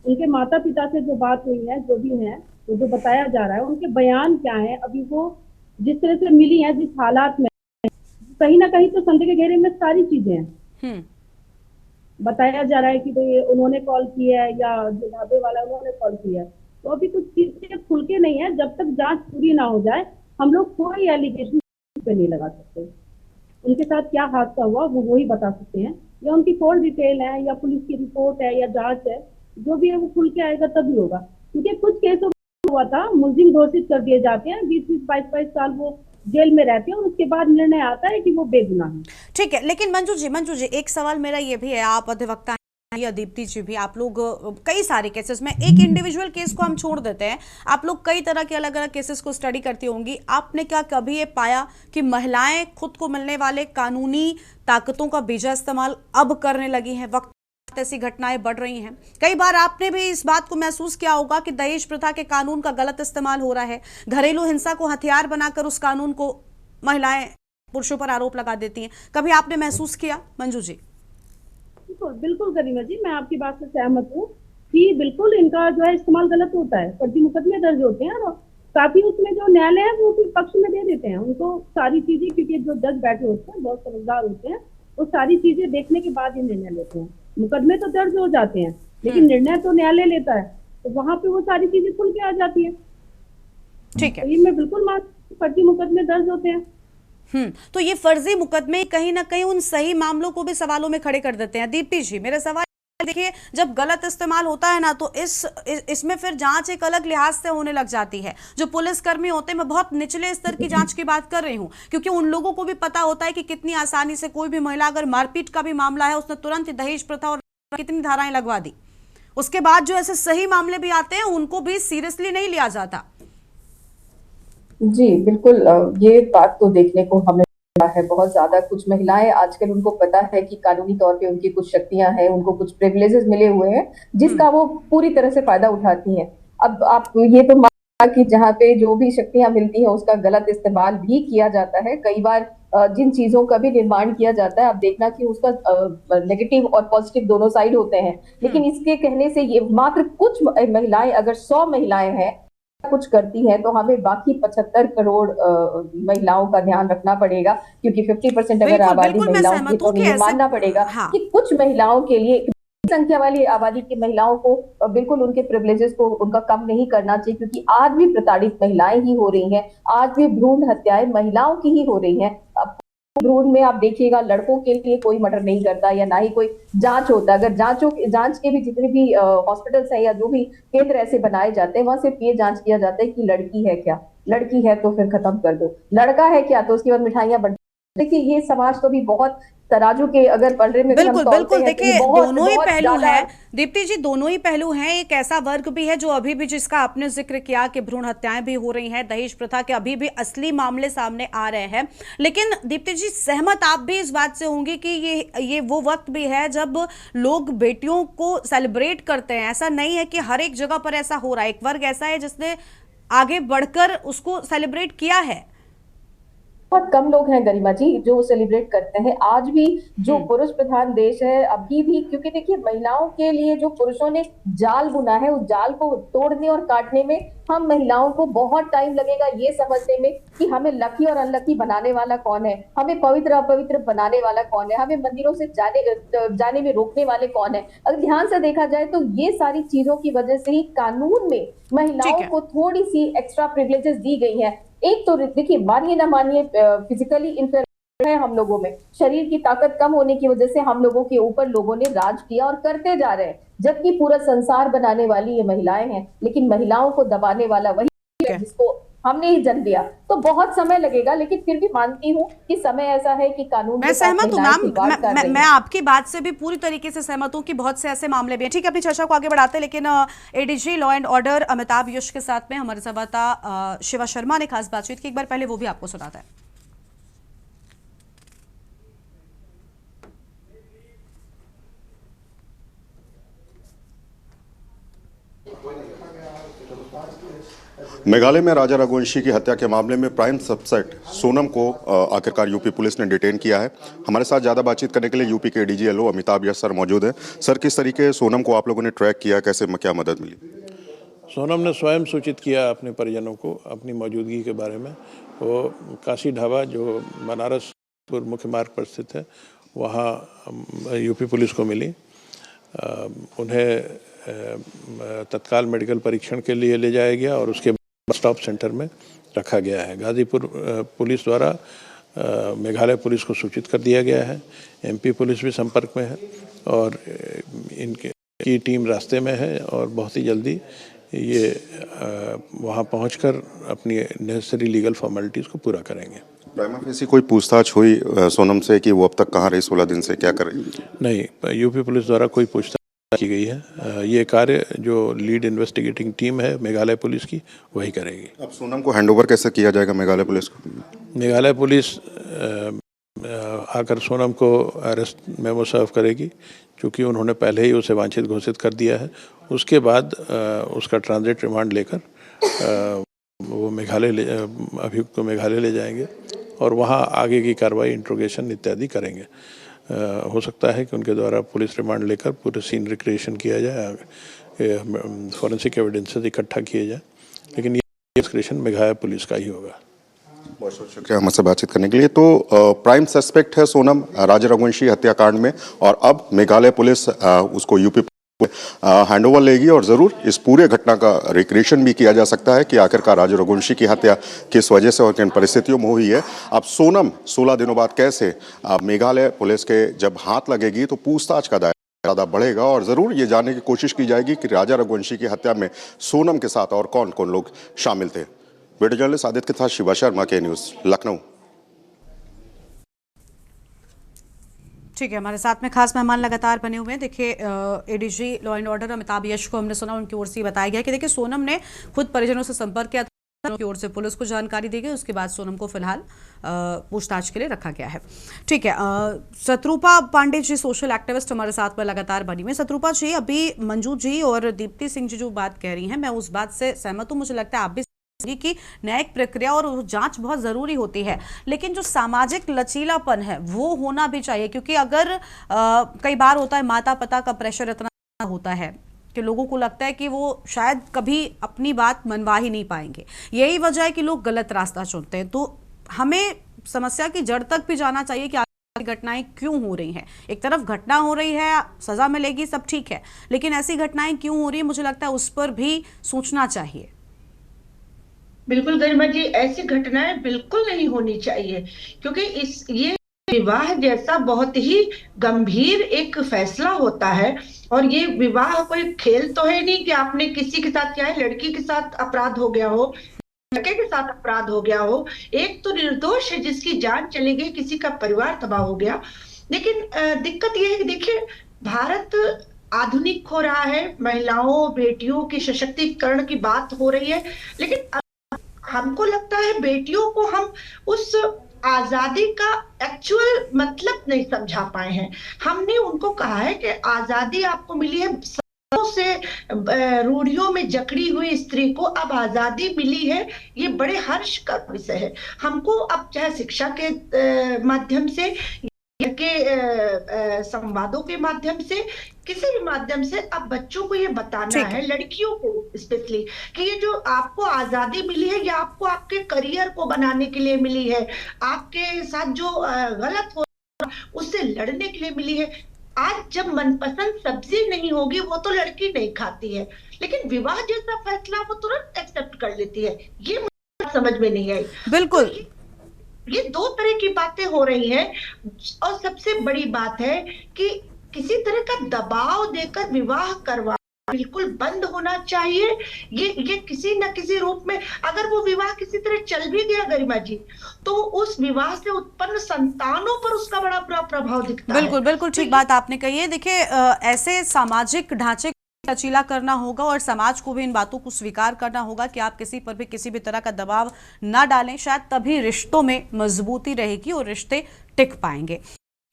उनके माता पिता से जो बात हुई है, जो भी है, तो जो बताया जा रहा है, उनके बयान क्या है, अभी वो जिस तरह से मिली है, जिस हालात में, कहीं ना कहीं तो संदेह के घेरे में सारी चीजें हैं। बताया जा रहा है कि भाई उन्होंने कॉल किया है, या जो ढाबे वाला उन्होंने कॉल किया है, तो अभी कुछ चीजें खुल के नहीं है। जब तक जांच पूरी ना हो जाए हम लोग कोई एलिगेशन पे नहीं लगा सकते। उनके साथ क्या हादसा हुआ वो वही बता सकते हैं, या उनकी कॉल डिटेल है, या पुलिस की रिपोर्ट है, या जांच है, जो भी है वो खुल के आएगा तभी होगा। क्योंकि कुछ केसों में हुआ था, मुलजिम घोषित कर दिए जाते हैं, 20-20, 22-22 साल वो जेल में रहते हैं, और उसके बाद निर्णय आता है कि वो बेगुनाह है। ठीक है, लेकिन मंजू जी एक सवाल मेरा ये भी है, आप अधिवक्ता या दीप्ति जी भी, आप लोग कई सारे केसेस में, एक इंडिविजुअल केस को हम छोड़ देते हैं, आप लोग कई तरह के अलग अलग केसेस को स्टडी करती होंगी। आपने क्या कभी ये पाया कि महिलाएं खुद को मिलने वाले कानूनी ताकतों का बेजा इस्तेमाल अब करने लगी हैं? वक्त ऐसी घटनाएं बढ़ रही हैं। कई बार आपने भी इस बात को महसूस किया होगा कि दहेज प्रथा के कानून का गलत इस्तेमाल हो रहा है, घरेलू हिंसा को हथियार बनाकर उस कानून को महिलाएं पुरुषों पर आरोप लगा देती हैं। कभी आपने महसूस किया मंजू जी? बिल्कुल गरिमा जी, मैं आपकी बात से सहमत हूँ कि बिल्कुल इनका जो है इस्तेमाल गलत होता है। फर्जी मुकदमे दर्ज होते हैं, और काफी उसमें जो न्यायालय है वो भी पक्ष में दे देते हैं उनको सारी चीजें, क्योंकि जो जज बैठे होते हैं बहुत समझदार होते हैं, वो सारी चीजें देखने के बाद ही निर्णय लेते हैं। मुकदमे तो दर्ज हो जाते हैं, लेकिन निर्णय तो न्यायालय लेता है, तो वहां पे वो सारी चीजें खुल के आ जाती है। ठीक है, तो ये मैं बिल्कुल मानती, फर्जी मुकदमे दर्ज होते हैं। तो ये फर्जी मुकदमे कहीं ना कहीं उन सही मामलों को भी सवालों में खड़े कर देते हैं। दीप्ति जी, मेरा सवाल देखिए जब गलत इस्तेमाल होता है ना, तो इसमें फिर जांच एक अलग लिहाज से होने लग जाती है। जो पुलिसकर्मी होते हैं, मैं बहुत निचले स्तर की जांच की बात कर रही हूं, क्योंकि उन लोगों को भी पता होता है कि कितनी आसानी से कोई भी महिला, अगर मारपीट का भी मामला है, उसने तुरंत दहेज प्रथा और कितनी धाराएं लगवा दी। उसके बाद जो ऐसे सही मामले भी आते हैं, उनको भी सीरियसली नहीं लिया जाता। जी बिल्कुल, ये बात तो देखने को हमें है बहुत ज्यादा। कुछ महिलाएं आजकल उनको पता है कि कानूनी तौर पे उनकी कुछ शक्तियां हैं, उनको कुछ प्रिविलेजेस मिले हुए हैं जिसका वो पूरी तरह से फायदा उठाती हैं। अब आप ये तो माना कि जहाँ पे जो भी शक्तियां मिलती है उसका गलत इस्तेमाल भी किया जाता है। कई बार जिन चीजों का भी निर्माण किया जाता है, आप देखना कि उसका नेगेटिव और पॉजिटिव दोनों साइड होते हैं। लेकिन इसके कहने से ये मात्र कुछ महिलाएं, अगर 100 महिलाएं हैं कुछ करती है, तो हमें बाकी 75 करोड़ महिलाओं का ध्यान रखना पड़ेगा, क्योंकि 50% अगर आबादी महिलाओं की, तो ये मानना पड़ेगा कि कुछ महिलाओं के लिए, संख्या वाली आबादी की महिलाओं को बिल्कुल उनके प्रिविलेजेस को उनका कम नहीं करना चाहिए, क्योंकि आज भी प्रताड़ित महिलाएं ही हो रही हैं, आज भी भ्रूण हत्याएं महिलाओं की ही हो रही हैं। भ्रूण में आप देखिएगा, लड़कों के लिए कोई मर्डर नहीं करता या ना ही कोई जांच होता। अगर जांच के भी जितने भी हॉस्पिटल्स हैं या जो भी केंद्र ऐसे बनाए जाते हैं, वहां सिर्फ ये जांच किया जाता है कि लड़की है क्या, लड़की है तो फिर खत्म कर दो, लड़का है क्या तो उसके बाद मिठाइयां बंट। देखिए ये समाज तो भी बहुत तराजू के अगर पलड़े में बिल्कुल बिल्कुल देखिए दोनों ही पहलू हैं दीप्ति जी, दोनों ही पहलू हैं। एक ऐसा वर्ग भी है जो अभी भी, जिसका आपने जिक्र किया कि भ्रूण हत्याएं भी हो रही हैं, दहेज प्रथा के अभी भी असली मामले सामने आ रहे हैं। लेकिन दीप्ति जी, सहमत आप भी इस बात से होंगी कि ये वो वक्त भी है जब लोग बेटियों को सेलिब्रेट करते हैं। ऐसा नहीं है कि हर एक जगह पर ऐसा हो रहा है, एक वर्ग ऐसा है जिसने आगे बढ़कर उसको सेलिब्रेट किया है। बहुत कम लोग हैं गरिमा जी जो सेलिब्रेट करते हैं। आज भी जो पुरुष प्रधान देश है, अभी भी, क्योंकि देखिए महिलाओं के लिए जो पुरुषों ने जाल बुना है, उस जाल को तोड़ने और काटने में हम महिलाओं को बहुत टाइम लगेगा ये समझने में कि हमें लकी और अनलकी बनाने वाला कौन है, हमें पवित्र अपवित्र बनाने वाला कौन है, हमें मंदिरों से जाने में रोकने वाले कौन है। अगर ध्यान से देखा जाए तो ये सारी चीजों की वजह से ही कानून में महिलाओं को थोड़ी सी एक्स्ट्रा प्रिविलेजेस दी गई है। एक तो देखिए, मानिए ना मानिए, फिजिकली इंफीरियर है हम लोगों में, शरीर की ताकत कम होने की वजह से हम लोगों के ऊपर लोगों ने राज किया और करते जा रहे हैं, जबकि पूरा संसार बनाने वाली ये महिलाएं हैं, लेकिन महिलाओं को दबाने वाला वही है जिसको हमने ही जन्म दिया। तो बहुत समय लगेगा, लेकिन फिर भी मानती हूँ कि समय ऐसा है कि कानून, मैं सहमत हूँ मैम, मैं आपकी बात से भी पूरी तरीके से सहमत हूँ कि बहुत से ऐसे मामले भी हैं। ठीक है, अपनी चर्चा को आगे बढ़ाते हैं, लेकिन ADG law and order Amitabh Yash के साथ में हमारे संवाददाता शिवा शर्मा ने खास बातचीत की। एक बार पहले वो भी आपको सुनाता है। मेघालय में राजा रघुवंशी की हत्या के मामले में प्राइम सस्पेक्ट सोनम को आखिरकार यूपी पुलिस ने डिटेन किया है। हमारे साथ ज़्यादा बातचीत करने के लिए यूपी के डीजी एलओ अमिताभ यश सर मौजूद हैं। सर, किस तरीके सोनम को आप लोगों ने ट्रैक किया, कैसे क्या मदद मिली? सोनम ने स्वयं सूचित किया अपने परिजनों को अपनी मौजूदगी के बारे में। वो काशी ढाबा जो बनारस मुख्य मार्ग पर स्थित है, वहाँ यूपी पुलिस को मिली। उन्हें तत्काल मेडिकल परीक्षण के लिए ले जाया गया और उसके स्टॉप सेंटर में रखा गया है। गाजीपुर पुलिस द्वारा मेघालय पुलिस को सूचित कर दिया गया है। एमपी पुलिस भी संपर्क में है और इनकी टीम रास्ते में है और बहुत ही जल्दी ये वहाँ पहुंचकर अपनी नेसेसरी लीगल फॉर्मेलिटीज़ को पूरा करेंगे। प्राइमा फेसी कोई पूछताछ हुई सोनम से कि वो अब तक कहाँ रही, 16 दिन से क्या कर रही? नहीं, यूपी पुलिस द्वारा कोई पूछताछ की गई है। ये कार्य जो लीड इन्वेस्टिगेटिंग टीम है मेघालय पुलिस की, वही करेगी। अब सोनम को हैंडओवर कैसे किया जाएगा मेघालय पुलिस को? मेघालय पुलिस आकर सोनम को अरेस्ट मेमो सर्व करेगी, क्योंकि उन्होंने पहले ही उसे वांछित घोषित कर दिया है। उसके बाद उसका ट्रांजिट रिमांड लेकर वो अभियुक्त को मेघालय ले जाएंगे और वहाँ आगे की कार्रवाई, इंट्रोगेशन इत्यादि करेंगे। हो सकता है कि उनके द्वारा पुलिस रिमांड लेकर पूरे सीन रिक्रिएशन किया जाए, फॉरेंसिक एविडेंसेस इकट्ठा किए जाए, लेकिन ये डिस्क्रिप्शन मेघालय पुलिस का ही होगा। बहुत बहुत शुक्रिया हमसे बातचीत करने के लिए। तो प्राइम सस्पेक्ट है सोनम राजा रघुवंशी हत्याकांड में, और अब मेघालय पुलिस उसको यूपी हैंडओवर लेगी और ज़रूर इस पूरे घटना का रिक्रिएशन भी किया जा सकता है कि आखिरकार राजा रघुवंशी की हत्या किस वजह से और किन परिस्थितियों में हुई है। अब सोनम 16 दिनों बाद कैसे मेघालय पुलिस के जब हाथ लगेगी तो पूछताछ का दायरा ज़्यादा बढ़ेगा और ज़रूर ये जानने की कोशिश की जाएगी कि राजा रघुवंशी की हत्या में सोनम के साथ और कौन कौन लोग शामिल थे। वीडियो जर्नलिस्ट आदित्य के साथ शिवा शर्मा, के न्यूज़, लखनऊ। ठीक है, हमारे साथ में खास मेहमान लगातार बने हुए हैं। देखिए, ADG law and order Amitabh Yash को हमने सुना, उनकी ओर से बताया गया कि देखिए सोनम ने खुद परिजनों से संपर्क किया था, की ओर से पुलिस को जानकारी दी गई। उसके बाद सोनम को फिलहाल पूछताछ के लिए रखा गया है। ठीक है, शत्रुपा पांडे जी सोशल एक्टिविस्ट हमारे साथ में लगातार बनी हुई। शत्रुपा जी, अभी मंजू जी और दीप्ति सिंह जी जो बात कह रही हैं, मैं उस बात से सहमत हूँ। मुझे लगता है आप भी कि न्यायिक प्रक्रिया और जांच बहुत जरूरी होती है, लेकिन जो सामाजिक लचीलापन है वो होना भी चाहिए, क्योंकि अगर कई बार होता है माता पिता का प्रेशर इतना होता है कि लोगों को लगता है कि वो शायद कभी अपनी बात मनवा ही नहीं पाएंगे। यही वजह है कि लोग गलत रास्ता चुनते हैं। तो हमें समस्या की जड़ तक भी जाना चाहिए कि घटनाएं क्यों हो रही हैं। एक तरफ घटना हो रही है, सजा मिलेगी, सब ठीक है, लेकिन ऐसी घटनाएं क्यों हो रही है, मुझे लगता है उस पर भी सोचना चाहिए। बिल्कुल गरिमा जी, ऐसी घटनाएं बिल्कुल नहीं होनी चाहिए, क्योंकि ये विवाह जैसा बहुत ही गंभीर एक फैसला होता है। और ये विवाह कोई खेल तो है नहीं कि आपने किसी के साथ, चाहे लड़की के साथ अपराध हो गया हो, लड़के के साथ अपराध हो गया हो, एक तो निर्दोष है जिसकी जान चली गई, किसी का परिवार तबाह हो गया। लेकिन दिक्कत ये है कि देखिए, भारत आधुनिक हो रहा है, महिलाओं बेटियों के सशक्तिकरण की बात हो रही है, लेकिन हमको लगता है बेटियों को हम उस आजादी का एक्चुअल मतलब नहीं समझा पाए हैं। हमने उनको कहा है कि आजादी आपको मिली है, सदियों से रूढ़ियों में जकड़ी हुई स्त्री को अब आजादी मिली है, ये बड़े हर्ष का विषय है। हमको अब चाहे शिक्षा के माध्यम से के संवादों के माध्यम से, किसी भी माध्यम से अब बच्चों को ये बताना है, लड़कियों को स्पेशली, कि ये जो आपको आजादी मिली है, ये आपको आपके करियर को बनाने के लिए मिली है, आपके साथ जो गलत हो उससे लड़ने के लिए मिली है। आज जब मनपसंद सब्जी नहीं होगी वो तो लड़की नहीं खाती है, लेकिन विवाह जैसा फैसला वो तुरंत एक्सेप्ट कर लेती है। ये मुझे समझ में नहीं आई। बिल्कुल, ये दो तरह की बातें हो रही हैं। और सबसे बड़ी बात है कि किसी तरह का दबाव देकर विवाह करवा बिल्कुल बंद होना चाहिए। ये किसी न किसी रूप में, अगर वो विवाह किसी तरह चल भी गया गरिमा जी, तो उस विवाह से उत्पन्न संतानों पर उसका बड़ा बुरा प्रभाव दिखता है। बिल्कुल बिल्कुल ठीक बात आपने कही है। देखिए, ऐसे सामाजिक ढांचे लचीला करना होगा और समाज को भी इन बातों को स्वीकार करना होगा कि आप किसी पर भी किसी भी तरह का दबाव ना डालें, शायद तभी रिश्तों में मजबूती रहेगी और रिश्ते टिक पाएंगे।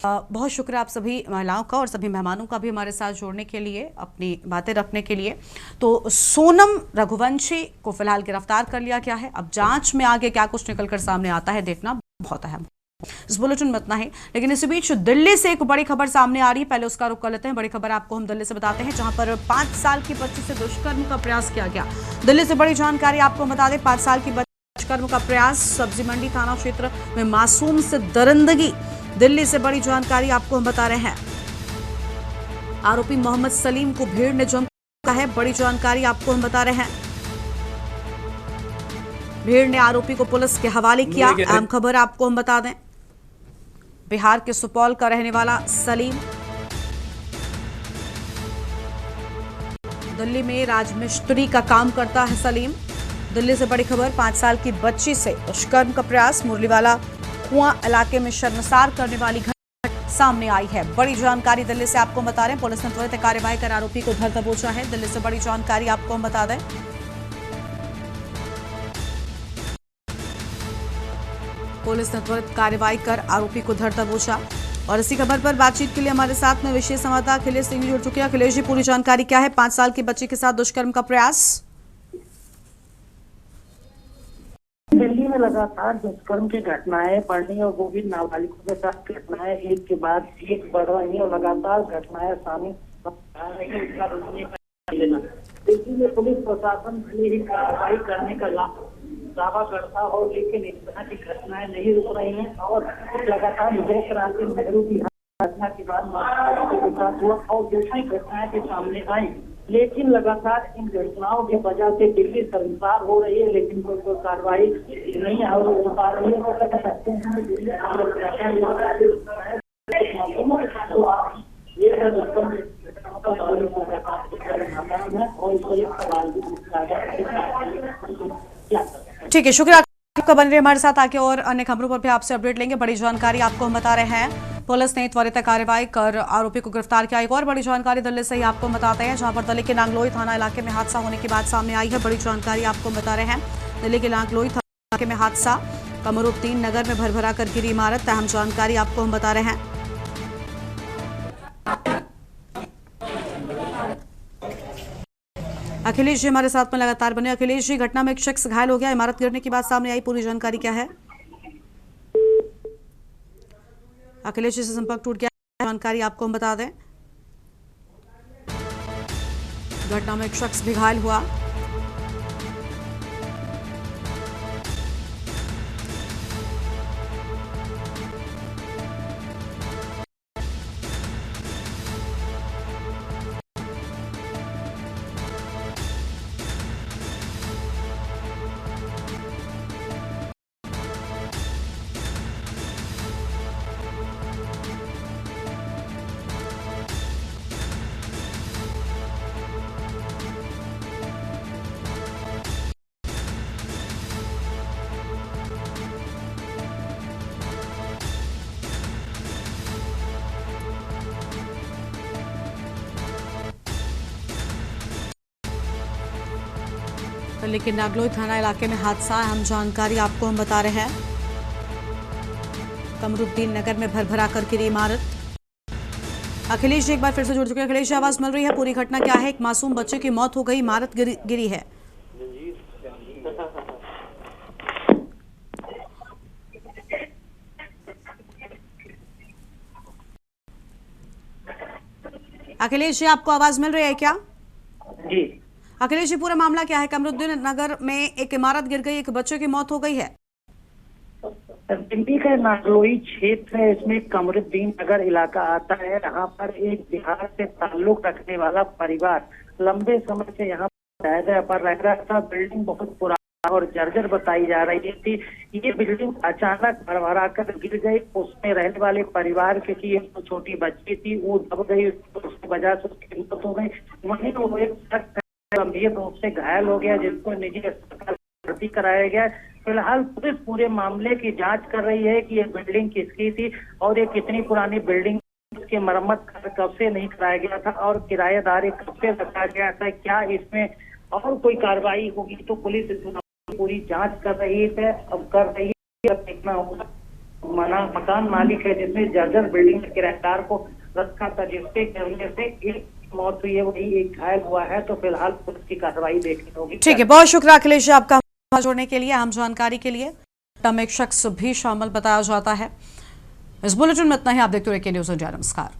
बहुत शुक्रिया आप सभी महिलाओं का और सभी मेहमानों का भी हमारे साथ जोड़ने के लिए, अपनी बातें रखने के लिए। तो सोनम रघुवंशी को फिलहाल गिरफ्तार कर लिया गया है। अब जांच में आगे क्या कुछ निकलकर सामने आता है देखना बहुत अहम। इस बुलेटिन में इतना ही, लेकिन इसी बीच दिल्ली से एक बड़ी खबर सामने आ रही है। पहले उसका रुख कर लेते हैं। बड़ी खबर आपको हम दिल्ली से बताते हैं, जहां पर 5 साल की बच्ची से दुष्कर्म का प्रयास किया गया। दिल्ली से बड़ी जानकारी आपको बता दें, 5 साल की बच्ची दुष्कर्म का प्रयास, सब्जी मंडी थाना क्षेत्र में मासूम से दरिंदगी। दिल्ली से बड़ी जानकारी आपको हम बता रहे हैं, आरोपी मोहम्मद सलीम को भीड़ ने जमकर है। बड़ी जानकारी आपको हम बता रहे हैं, भीड़ ने आरोपी को पुलिस के हवाले किया। अहम खबर आपको हम बता दें, बिहार के सुपौल का रहने वाला सलीम दिल्ली में राजमिस्त्री का काम करता है। सलीम, दिल्ली से बड़ी खबर, 5 साल की बच्ची से दुष्कर्म का प्रयास, मुरलीवाला कुआं इलाके में शर्मसार करने वाली घटना सामने आई है। बड़ी जानकारी दिल्ली से आपको बता रहे हैं, पुलिस ने त्वरित कार्रवाई कर आरोपी को धर दबोचा है। दिल्ली से बड़ी जानकारी आपको हम बता दें, पुलिस ने त्वरित कार्रवाई कर आरोपी को धर दबोचा। और इसी खबर पर बातचीत के लिए हमारे साथ में विशेष संवाददाता अखिलेश सिंह जुड़ चुके हैं। अखिलेश जी, पूरी जानकारी क्या है? 5 साल की बच्ची के साथ दुष्कर्म का प्रयास। दिल्ली में लगातार दुष्कर्म की घटनाएं बढ़नी और वो भी नाबालिगों के साथ घटनाएं एक के बाद एक बढ़ रही है और लगातार घटनाएं सामने आ रही है। दिल्ली में पुलिस प्रशासन भले ही कार्रवाई करने का दावा करता हो, लेकिन इस तरह की घटनाएं नहीं रुक रही हैं और लगातार देश राज्य नेहरू की घटना के बाद हुआ और दूसरी घटनाएं भी सामने आई, लेकिन लगातार इन घटनाओं की वजह से दिल्ली शर्मसार हो रही है, लेकिन कोई कार्रवाई नहीं हो पा रही है। कह सकते हैं ये है ठीक है, शुक्रिया आपका बन रहे हमारे साथ आके, और अन्य खबरों पर भी आपसे अपडेट लेंगे। बड़ी जानकारी आपको हम बता रहे हैं, पुलिस ने त्वरित कार्रवाई कर आरोपी को गिरफ्तार किया। एक और बड़ी जानकारी दिल्ली से ही आपको बताते हैं, जहां पर दिल्ली के नांगलोई थाना इलाके में हादसा होने की बात सामने आई है। बड़ी जानकारी आपको बता रहे हैं, दिल्ली के नांगलोई थाना इलाके में हादसा, कमरुद्दीन नगर में भरभरा कर गिरी इमारत। अहम जानकारी आपको हम बता रहे हैं। अखिलेश जी हमारे साथ में लगातार बने। अखिलेश जी, घटना में एक शख्स घायल हो गया, इमारत गिरने की बात सामने आई, पूरी जानकारी क्या है? अखिलेश जी से संपर्क टूट गया, जानकारी आपको हम बता दें। घटना में एक शख्स भी घायल हुआ। लेकिन नागलोई थाना इलाके में हादसा, अहम जानकारी आपको हम बता रहे हैं। कमरुद्दीन नगर में भरभरा कर गिरी इमारत। अखिलेश जी एक बार फिर से जुड़ चुके हैं। अखिलेश जी, आवाज मिल रही है, पूरी घटना क्या है? एक मासूम बच्चे की मौत हो गई, इमारत गिरी है। अखिलेश जी, आपको आवाज मिल रही है क्या? जी अखिलेश जी, पूरा मामला क्या है? कमरुद्दीन नगर में एक इमारत गिर गई, एक बच्चे की मौत हो गई है। दिल्ली का नागलोई क्षेत्र है, इसमें कमरुद्दीन नगर इलाका आता है। यहाँ पर एक बिहार से ताल्लुक रखने वाला परिवार लंबे समय से यहाँ पर रह रहा था। बिल्डिंग बहुत पुरानी और जर्जर बताई जा रही थी। ये बिल्डिंग अचानक भरभरा कर गिर गई। उसमें रहने वाले परिवार की एक छोटी बच्ची थी, वो दब गई, उसकी वजह से उसकी मौत हो गई। वहीं वो एक शख्स गंभीर रूप से घायल हो गया, जिसको निजी अस्पताल भर्ती कराया गया। फिलहाल पुलिस पूरे मामले की जांच कर रही है कि ये बिल्डिंग किसकी थी और ये कितनी पुरानी बिल्डिंग, उसकी मरम्मत कब से नहीं कराया गया था और किराएदार कब से रखा गया था। क्या इसमें और कोई कार्रवाई होगी तो पुलिस पूरी जांच कर रही है। अब देखना होगा। मकान मालिक है जिसने जर्जर बिल्डिंग के किराएदार को रखा था, जिसके गिरने से एक मौत हुई है, वही एक घायल हुआ है। तो फिलहाल पुलिस की कार्रवाई देखनी होगी। ठीक है, बहुत शुक्रिया अखिलेश जी आपका जोड़ने के लिए, अहम जानकारी के लिए। घटना में एक शख्स भी शामिल बताया जाता है। इस बुलेटिन में इतना ही। आप देखते रहिए के न्यूज़ इंडिया। नमस्कार।